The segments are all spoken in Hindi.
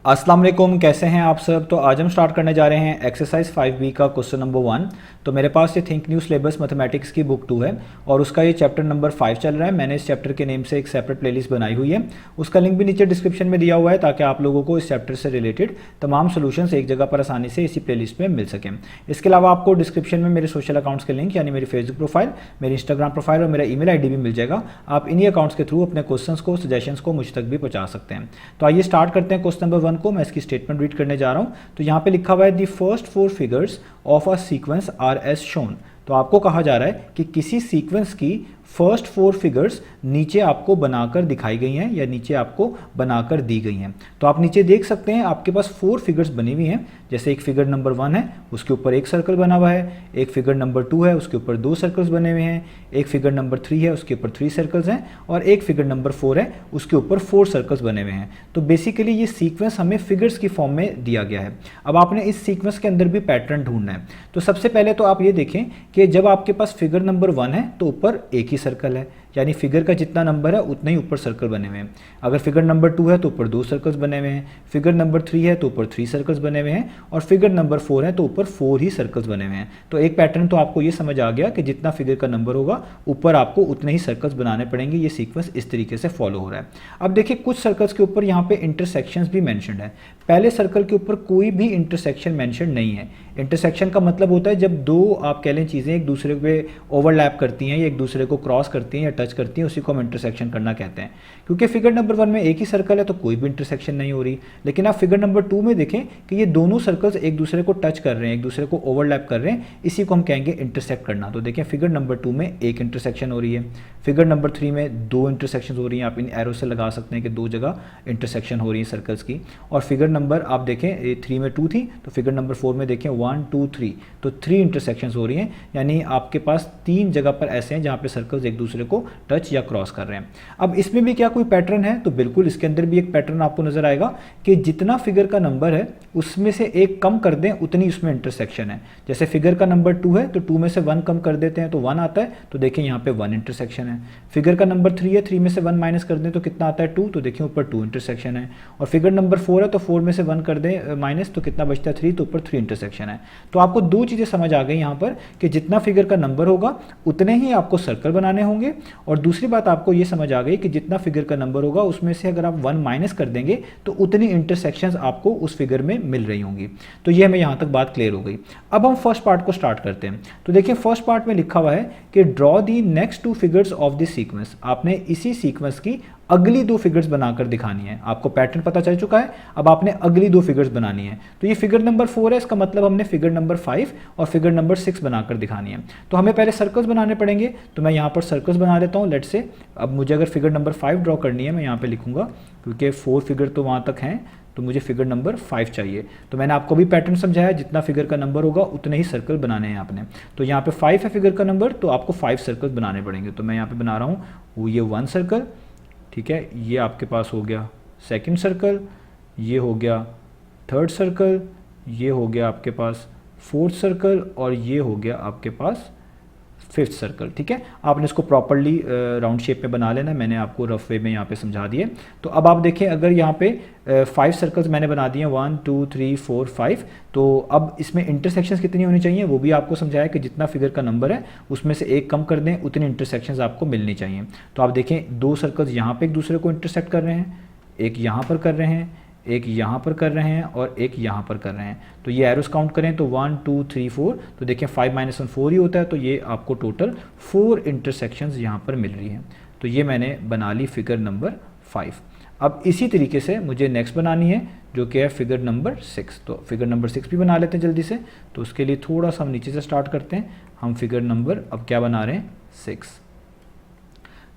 अस्सलाम वालेकुम, कैसे हैं आप सब। तो आज हम स्टार्ट करने जा रहे हैं एक्सरसाइज 5B का क्वेश्चन नंबर 1। तो मेरे पास ये थिंक न्यू सिलेबस मैथमेटिक्स की बुक 2 है और उसका ये चैप्टर नंबर 5 चल रहा है। मैंने इस चैप्टर के नेम से एक सेपरेट प्लेलिस्ट बनाई हुई है, उसका लिंक भी नीचे डिस्क्रिप्शन में दिया हुआ है ताकि आप लोगों को इस चैप्टर से रिलेटेड तमाम सोल्यूशंस एक जगह पर आसानी से इसी प्लेलिस्ट में मिल सकें। इसके अलावा आपको डिस्क्रिप्शन में मेरे सोशल अकाउंट्स के लिंक यानी मेरी फेसबुक प्रोफाइल, मेरी इंस्टाग्राम प्रोफाइल और मेरा ईमेल आईडी भी मिल जाएगा। आप इन्हीं अकाउंट्स के थ्रू अपने क्वेश्चंस को, सजेशंस को मुझ तक भी पहुंचा सकते हैं। तो आइए स्टार्ट करते हैं क्वेश्चन नंबर 1 को। मैं इसकी स्टेटमेंट रीड करने जा रहा हूं। तो यहां पे लिखा हुआ है the first 4 figures of a sequence are as shown. तो आपको कहा जा रहा है कि किसी सीक्वेंस की फर्स्ट 4 फिगर्स नीचे आपको बनाकर दिखाई गई हैं या नीचे आपको बनाकर दी गई हैं। तो आप नीचे देख सकते हैं आपके पास 4 फिगर्स बनी हुई हैं। जैसे एक फिगर नंबर 1 है, उसके ऊपर एक सर्कल बना हुआ है। एक फिगर नंबर 2 है, उसके ऊपर 2 सर्कल्स बने हुए हैं। एक फिगर नंबर 3 है, उसके ऊपर 3 सर्कल्स हैं। और एक फिगर नंबर 4 है, उसके ऊपर 4 सर्कल्स बने हुए हैं। तो बेसिकली ये सीक्वेंस हमें फिगर्स की फॉर्म में दिया गया है। अब आपने इस सीक्वेंस के अंदर भी पैटर्न ढूंढना है। तो सबसे पहले तो आप ये देखें कि जब आपके पास फिगर नंबर 1 है तो ऊपर एक ही सर्कल है, यानी फिगर का जितना नंबर है उतना ही ऊपर सर्कल बने हुए हैं। अगर फिगर नंबर 2 है तो ऊपर 2 सर्कल्स बने हुए हैं। फिगर नंबर 3 है तो ऊपर 3 सर्कल्स बने हुए हैं। और फिगर नंबर 4 है तो ऊपर 4 ही सर्कल्स बने हुए हैं। तो एक पैटर्न तो आपको ये समझ आ गया कि जितना फिगर का नंबर होगा ऊपर आपको उतने ही सर्कल्स बनाने पड़ेंगे। ये सीक्वेंस इस तरीके से फॉलो हो रहा है। अब देखिए कुछ सर्कल्स के ऊपर यहाँ पे इंटरसेक्शंस भी मेंशन्ड है। पहले सर्कल के ऊपर कोई भी इंटरसेक्शन मेंशन नहीं है। इंटरसेक्शन का मतलब होता है जब दो आप कह लें चीज़ें एक दूसरे पे ओवरलैप करती हैं या एक दूसरे को क्रॉस करती हैं या टच करती हैं, उसी को हम इंटरसेक्शन करना कहते हैं। क्योंकि फिगर नंबर 1 में एक ही सर्कल है तो कोई भी इंटरसेक्शन नहीं हो रही। लेकिन आप फिगर नंबर 2 में देखें कि ये दोनों सर्कल्स एक दूसरे को टच कर रहे हैं, एक दूसरे को ओवरलैप कर रहे हैं। इसी को हम कहेंगे इंटरसेक्ट करना। तो देखें फिगर नंबर 2 में एक इंटरसेक्शन हो रही है, फिगर नंबर 3 में 2 इंटरसेक्शन हो रही हैं। आप इन एरो से लगा सकते हैं कि 2 जगह इंटरसेक्शन हो रही है सर्कल्स की। और फिगर नंबर आप देखें 3 में 2 थी, तो फिगर नंबर 4 में देखें 1 2 3, तो 3 इंटरसेक्शंस हो रही हैं। यानी आपके पास 3 जगह पर ऐसे हैं जहाँ पे सर्कल्स एक दूसरे को टच या क्रॉस कर रहे हैं। अब इसमें भी क्या कोई पैटर्न है? तो बिल्कुल इसके अंदर भी एक पैटर्न आपको नजर आएगा कि जितना फिगर का नंबर है उसमें से एक कम कर दें उतनी उसमें इंटरसेक्शन है। जैसे फिगर का नंबर 2 है तो 2 में से 1 कम कर देते हैं तो 1 आता है। तो देखिए यहाँ पे 1 इंटरसेक्शन है। फिगर का नंबर 3 है, 3 में से 1 माइनस कर दें तो कितना आता है 2, तो देखिए ऊपर 2 इंटरसेक्शन है। और फिगर नंबर 4 है तो 4 में से 1 कर दें माइनस तो कितना बचता है 3, तो ऊपर 3 इंटरसेक्शन है। तो आपको दो चीज़ें समझ आ गई यहाँ पर कि जितना फिगर का नंबर होगा उतने ही आपको सर्कल बनाने होंगे। और दूसरी बात आपको ये समझ आ गई कि जितना फिगर का नंबर होगा उसमें से अगर आप 1 माइनस कर देंगे तो उतनी इंटरसेक्शंस आपको उस फिगर में मिल रही होंगी। तो ये हमें यहाँ तक बात क्लियर हो गई। अब हम फर्स्ट पार्ट को स्टार्ट करते हैं। तो देखिए फर्स्ट पार्ट में लिखा हुआ है कि draw the next 2 figures of this sequence. आपने इसी सीक्वेंस की अगली 2 फिगर्स बनाकर दिखानी है। आपको पैटर्न पता चल चुका है, अब आपने अगली 2 फिगर्स बनानी है। तो ये फिगर नंबर 4 है, इसका मतलब हमने फिगर नंबर 5 और फिगर नंबर 6 बनाकर दिखानी है। तो हमें पहले सर्कल्स बनाने पड़ेंगे। तो मैं यहाँ पर सर्कल्स बना लेता हूँ। लेट से अब मुझे अगर फिगर नंबर 5 ड्रॉ करनी है, मैं यहाँ पे लिखूंगा क्योंकि 4 फिगर तो वहाँ तक हैं, तो मुझे फिगर नंबर 5 चाहिए। तो मैंने आपको भी पैटर्न समझाया, जितना फिगर का नंबर होगा उतने ही सर्कल बनाने हैं आपने। तो यहाँ पे 5 है फिगर का नंबर, तो आपको 5 सर्कल्स बनाने पड़ेंगे। तो मैं यहाँ पे बना रहा हूँ ये 1 सर्कल, ठीक है, ये आपके पास हो गया सेकंड सर्कल, ये हो गया थर्ड सर्कल, ये हो गया आपके पास फोर्थ सर्कल और ये हो गया आपके पास 5th सर्कल। ठीक है, आपने इसको प्रॉपरली राउंड शेप में बना लेना। मैंने आपको रफ वे में यहाँ पे समझा दिए। तो अब आप देखें अगर यहाँ पे 5 सर्कल्स मैंने बना दिए 1 2 3 4 5, तो अब इसमें इंटरसेक्शंस कितनी होनी चाहिए वो भी आपको समझाया कि जितना फिगर का नंबर है उसमें से एक कम कर दें उतनी इंटरसेक्शंस आपको मिलनी चाहिए। तो आप देखें 2 सर्कल्स यहाँ पे एक दूसरे को इंटरसेक्ट कर रहे हैं, एक यहाँ पर कर रहे हैं, एक यहाँ पर कर रहे हैं और एक यहाँ पर कर रहे हैं। तो ये एरोस काउंट करें तो 1 2 3 4, तो देखिए 5 - 1 4 ही होता है। तो ये आपको टोटल 4 इंटरसेक्शंस यहाँ पर मिल रही हैं। तो ये मैंने बना ली फिगर नंबर 5। अब इसी तरीके से मुझे नेक्स्ट बनानी है जो कि है फिगर नंबर 6। तो फिगर नंबर 6 भी बना लेते हैं जल्दी से। तो उसके लिए थोड़ा सा हम नीचे से स्टार्ट करते हैं। हम फिगर नंबर अब क्या बना रहे हैं 6।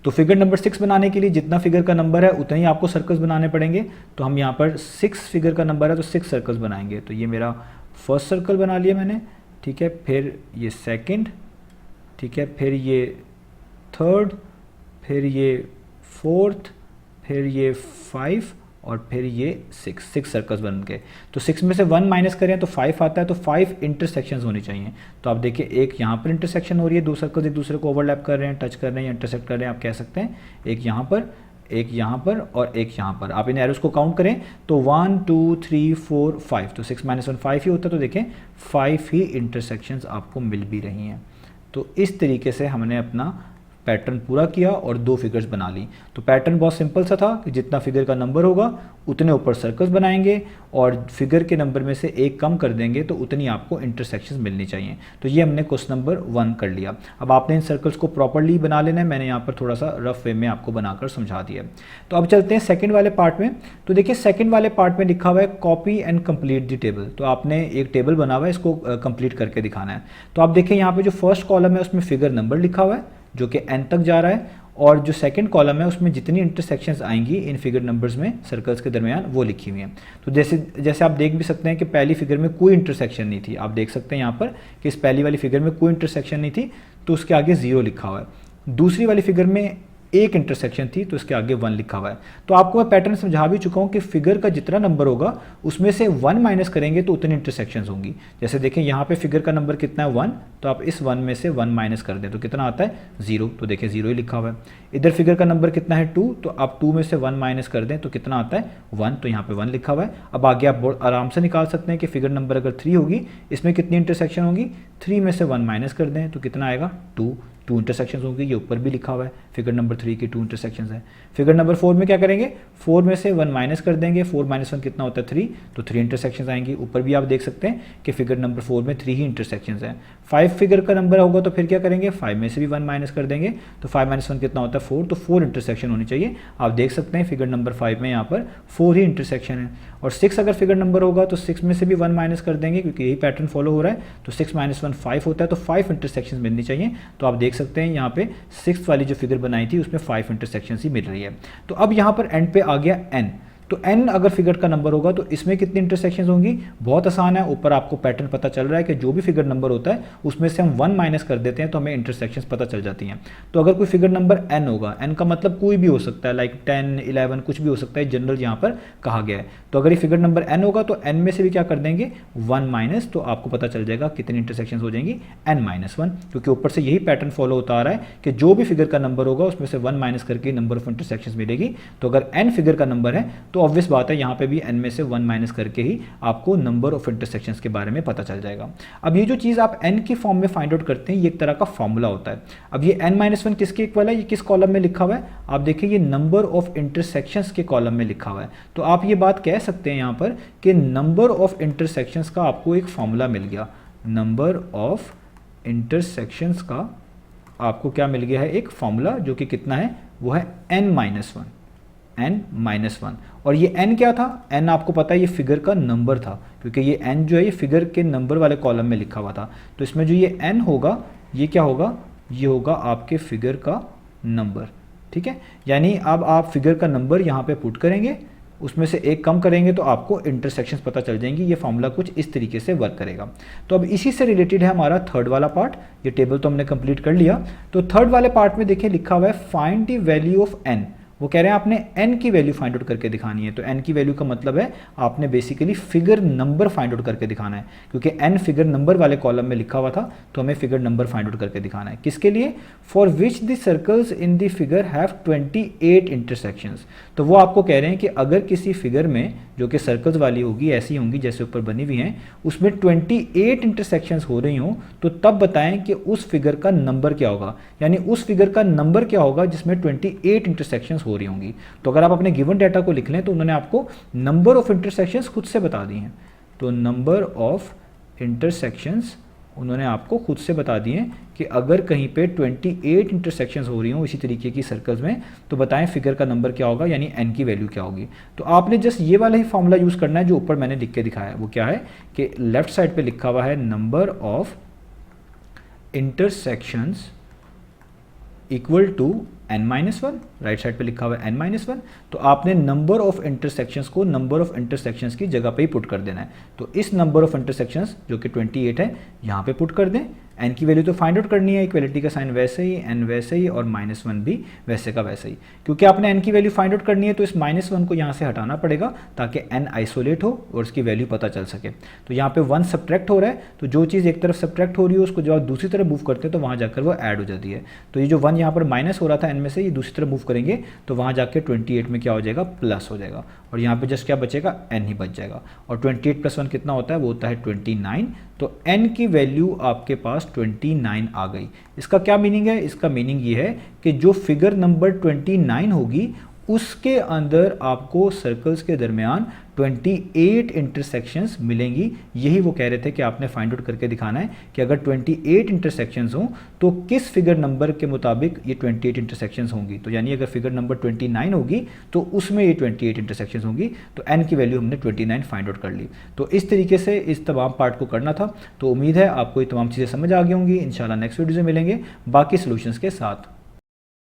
तो फिगर नंबर 6 बनाने के लिए जितना फिगर का नंबर है उतने ही आपको सर्कल्स बनाने पड़ेंगे। तो हम यहाँ पर 6 फिगर का नंबर है तो 6 सर्कल्स बनाएंगे। तो ये मेरा फर्स्ट सर्कल बना लिया मैंने, ठीक है, फिर ये सेकंड, ठीक है, फिर ये थर्ड, फिर ये फोर्थ, फिर ये 5 और फिर ये 6 सर्कल्स बन गए। तो 6 में से 1 माइनस करें तो 5 आता है। तो 5 इंटरसेक्शंस होनी चाहिए। तो आप देखिए एक यहाँ पर इंटरसेक्शन हो रही है, 2 सर्कल्स एक दूसरे को ओवरलैप कर रहे हैं, टच कर रहे हैं, इंटरसेक्ट कर रहे हैं, आप कह सकते हैं। एक यहाँ पर, एक यहाँ पर और एक यहाँ पर। आप इन एरोस को काउंट करें तो 1 2 3 4 5, तो 6 - 1 5 ही होता है। तो देखें 5 ही इंटरसेक्शंस आपको मिल भी रही हैं। तो इस तरीके से हमने अपना पैटर्न पूरा किया और 2 फिगर्स बना ली। तो पैटर्न बहुत सिंपल सा था कि जितना फिगर का नंबर होगा उतने ऊपर सर्कल्स बनाएंगे और फिगर के नंबर में से एक कम कर देंगे तो उतनी आपको इंटरसेक्शंस मिलनी चाहिए। तो ये हमने क्वेश्चन नंबर 1 कर लिया। अब आपने इन सर्कल्स को प्रॉपर्ली बना लेना है, मैंने यहाँ पर थोड़ा सा रफ वे में आपको बनाकर समझा दिया। तो अब चलते हैं सेकेंड वाले पार्ट में। तो देखिए सेकेंड वाले पार्ट में लिखा हुआ है copy and complete the table. तो आपने एक टेबल बना हुआ है, इसको कंप्लीट करके दिखाना है। तो आप देखिए यहाँ पे जो फर्स्ट कॉलम है उसमें फिगर नंबर लिखा हुआ है जो कि n तक जा रहा है, और जो सेकंड कॉलम है उसमें जितनी इंटरसेक्शंस आएंगी इन फिगर नंबर्स में सर्कल्स के दरमियान वो लिखी हुई हैं। तो जैसे आप देख भी सकते हैं कि पहली फिगर में कोई इंटरसेक्शन नहीं थी। आप देख सकते हैं यहाँ पर कि इस पहली वाली फिगर में कोई इंटरसेक्शन नहीं थी तो उसके आगे 0 लिखा हुआ है। दूसरी वाली फिगर में एक इंटरसेक्शन थी तो इसके आगे 1 लिखा हुआ है। तो आपको मैं पैटर्न समझा भी चुका हूँ कि फिगर का जितना नंबर होगा उसमें से 1 माइनस करेंगे तो उतनी इंटरसेक्शंस होंगी। जैसे देखें यहाँ पे फिगर का नंबर कितना है 1, तो आप इस 1 में से 1 माइनस कर दें तो कितना आता है 0, तो देखें 0 ही लिखा हुआ है। इधर फिगर का नंबर कितना है 2, तो आप 2 में से 1 माइनस कर दें तो कितना आता है 1, तो यहाँ पे 1 लिखा हुआ है। अब आगे आप बहुत आराम से निकाल सकते हैं कि फिगर नंबर अगर 3 होगी इसमें कितनी इंटरसेक्शन होगी, 3 में से 1 माइनस कर दें तो कितना आएगा 2 इंटरसेक्शंस होंगी। ये ऊपर भी लिखा हुआ है फिगर नंबर 3 की 2 इंटरसेक्शंस है। फिगर नंबर 4 में क्या करेंगे, 4 में से 1 माइनस कर देंगे, 4 - 1 कितना होता है 3, तो 3 इंटरसेक्शंस आएंगी। ऊपर भी आप देख सकते हैं कि फिगर नंबर 4 में 3 ही इंटरसेक्शंस हैं। 5 फिगर का नंबर होगा तो फिर क्या करेंगे, 5 में से भी 1 माइनस कर देंगे तो 5 - 1 कितना होता है 4, तो 4 इंटरसेक्शन होनी चाहिए। आप देख सकते हैं फिगर नंबर 5 में यहाँ पर 4 ही इंटरसेक्शन है। और 6 अगर फिगर नंबर होगा तो 6 में से भी 1 माइनस कर देंगे क्योंकि यही पैटर्न फॉलो हो रहा है। तो 6 - 1 5 होता है, तो 5 इंटरसेक्शंस मिलनी चाहिए। तो आप देख सकते हैं यहाँ पे 6th वाली जो फिगर बनाई थी उसमें 5 इंटरसेक्शंस ही मिल रही है। तो अब यहाँ पर एंड पे आ गया n। तो n अगर फिगर का नंबर होगा तो इसमें कितनी इंटरसेक्शंस होंगी, बहुत आसान है। ऊपर आपको पैटर्न पता चल रहा है कि जो भी फिगर नंबर होता है उसमें से हम 1 माइनस कर देते हैं तो हमें इंटरसेक्शंस पता चल जाती हैं। तो अगर कोई फिगर नंबर n होगा, n का मतलब कोई भी हो सकता है, लाइक 10 11 कुछ भी हो सकता है, जनरल यहाँ पर कहा गया है। तो अगर ये फिगर नंबर n होगा तो n में से भी क्या कर देंगे 1 माइनस, तो आपको पता चल जाएगा कितनी इंटरसेक्शंस हो जाएंगी n - 1, क्योंकि ऊपर से यही पैटर्न फॉलो होता आ रहा है कि जो भी फिगर का नंबर होगा उसमें से 1 माइनस करके नंबर ऑफ इंटरसेक्शंस मिलेगी। तो अगर n फिगर का नंबर है तो ऑब्वियस बात है यहाँ पे भी n में से 1 माइनस करके ही आपको नंबर ऑफ इंटरसेक्शंस के बारे में पता चल जाएगा। अब ये जो चीज़ आप n की फॉर्म में फाइंड आउट करते हैं ये एक तरह का फॉर्मूला होता है। अब ये n - 1 किसके इक्वल है, ये किस कॉलम में लिखा हुआ है, आप देखिए ये नंबर ऑफ इंटरसेक्शंस के कॉलम में लिखा हुआ है। तो आप ये बात कह सकते हैं यहाँ पर कि नंबर ऑफ इंटरसेक्शंस का आपको एक फॉर्मूला मिल गया। नंबर ऑफ इंटरसेक्शंस का आपको क्या मिल गया है, एक फॉर्मूला, जो कि कितना है वो है n - 1, n - 1। और ये n क्या था, n आपको पता है ये फिगर का नंबर था, क्योंकि ये n जो है ये फिगर के नंबर वाले कॉलम में लिखा हुआ था। तो इसमें जो ये n होगा ये क्या होगा, ये होगा आपके फिगर का नंबर, ठीक है। यानी अब आप फिगर का नंबर यहाँ पे पुट करेंगे, उसमें से एक कम करेंगे तो आपको इंटरसेक्शंस पता चल जाएंगी। ये फॉर्मूला कुछ इस तरीके से वर्क करेगा। तो अब इसी से रिलेटेड है हमारा थर्ड वाला पार्ट। ये टेबल तो हमने कंप्लीट कर लिया। तो थर्ड वाले पार्ट में देखिए लिखा हुआ है find the value of n। वो कह रहे हैं आपने n की वैल्यू फाइंड आउट करके दिखानी है। तो n की वैल्यू का मतलब है आपने basically figure number find out करके दिखाना है, क्योंकि n फिगर नंबर वाले कॉलम में लिखा हुआ था तो हमें फिगर नंबर फाइंड आउट करके दिखाना है। किसके लिए, for which the circles in the figure have 28 intersections. तो वो आपको कह रहे हैं कि अगर किसी फिगर में जो कि सर्कल्स वाली होगी, ऐसी होंगी जैसे ऊपर बनी हुई हैं, उसमें 28 इंटरसेक्शंस हो रही हों, तो तब बताएं कि उस फिगर का नंबर क्या होगा। यानी उस फिगर का नंबर क्या होगा जिसमें 28 इंटरसेक्शंस हो रही होंगी। तो अगर आप अपने गिवन डाटा को लिख लें तो उन्होंने आपको नंबर ऑफ इंटरसेक्शंस खुद से बता दी हैं। तो नंबर ऑफ इंटरसेक्शंस उन्होंने आपको खुद से बता दिए कि अगर कहीं पे 28 इंटरसेक्शंस हो रही हो इसी तरीके की सर्कल्स में, तो बताएं फिगर का नंबर क्या होगा, यानी n की वैल्यू क्या होगी। तो आपने जस्ट ये वाला ही फॉर्मूला यूज़ करना है जो ऊपर मैंने लिख के दिखाया है। वो क्या है कि लेफ्ट साइड पे लिखा हुआ है number of intersections equal to n-1, right side पे लिखा हुआ है n-1। तो आपने नंबर ऑफ इंटरसेक्शंस को नंबर ऑफ इंटरसेक्शंस की जगह पे ही पुट कर देना है। तो इस नंबर ऑफ इंटरसेक्शंस जो कि 28 है यहाँ पे पुट कर दें, एन की वैल्यू तो फाइंड आउट करनी है, इक्वलिटी का साइन वैसे ही, एन वैसे ही और -1 भी वैसे का वैसे ही। क्योंकि आपने एन की वैल्यू फाइंड आउट करनी है तो इस -1 को यहाँ से हटाना पड़ेगा ताकि एन आइसोलेट हो और उसकी वैल्यू पता चल सके। तो यहाँ पे 1 सब्ट्रैक्ट हो रहा है, तो जो चीज़ एक तरफ सब्ट्रैक्ट हो रही है उसको जब आप दूसरी तरफ मूव करते हैं तो वहाँ जाकर वो ऐड हो जाती है। तो ये जो 1 यहाँ पर माइनस हो रहा था एन में से, ये दूसरी तरफ मूव करेंगे तो वहाँ जाकर 28 में क्या हो जाएगा, प्लस हो जाएगा, और यहाँ पे जस्ट क्या बचेगा, एन ही बच जाएगा। और 28 + 1 कितना होता है, वो होता है 29। तो n की वैल्यू आपके पास 29 आ गई। इसका क्या मीनिंग है, इसका मीनिंग ये है कि जो फिगर नंबर 29 होगी उसके अंदर आपको सर्कल्स के दरमियान 28 इंटरसेक्शंस मिलेंगी। यही वो कह रहे थे कि आपने फाइंड आउट करके दिखाना है कि अगर 28 इंटरसेक्शंस हों तो किस फिगर नंबर के मुताबिक ये 28 इंटरसेक्शंस होंगी। तो यानी अगर फिगर नंबर 29 होगी तो उसमें ये 28 इंटरसेक्शंस होंगी। तो n की वैल्यू हमने 29 फाइंड आउट कर ली। तो इस तरीके से इस तमाम पार्ट को करना था। तो उम्मीद है आपको ये तमाम चीज़ें समझ आ गई होंगी। इंशाल्लाह नेक्स्ट वीडियो से मिलेंगे बाकी सोल्यूशंस के साथ।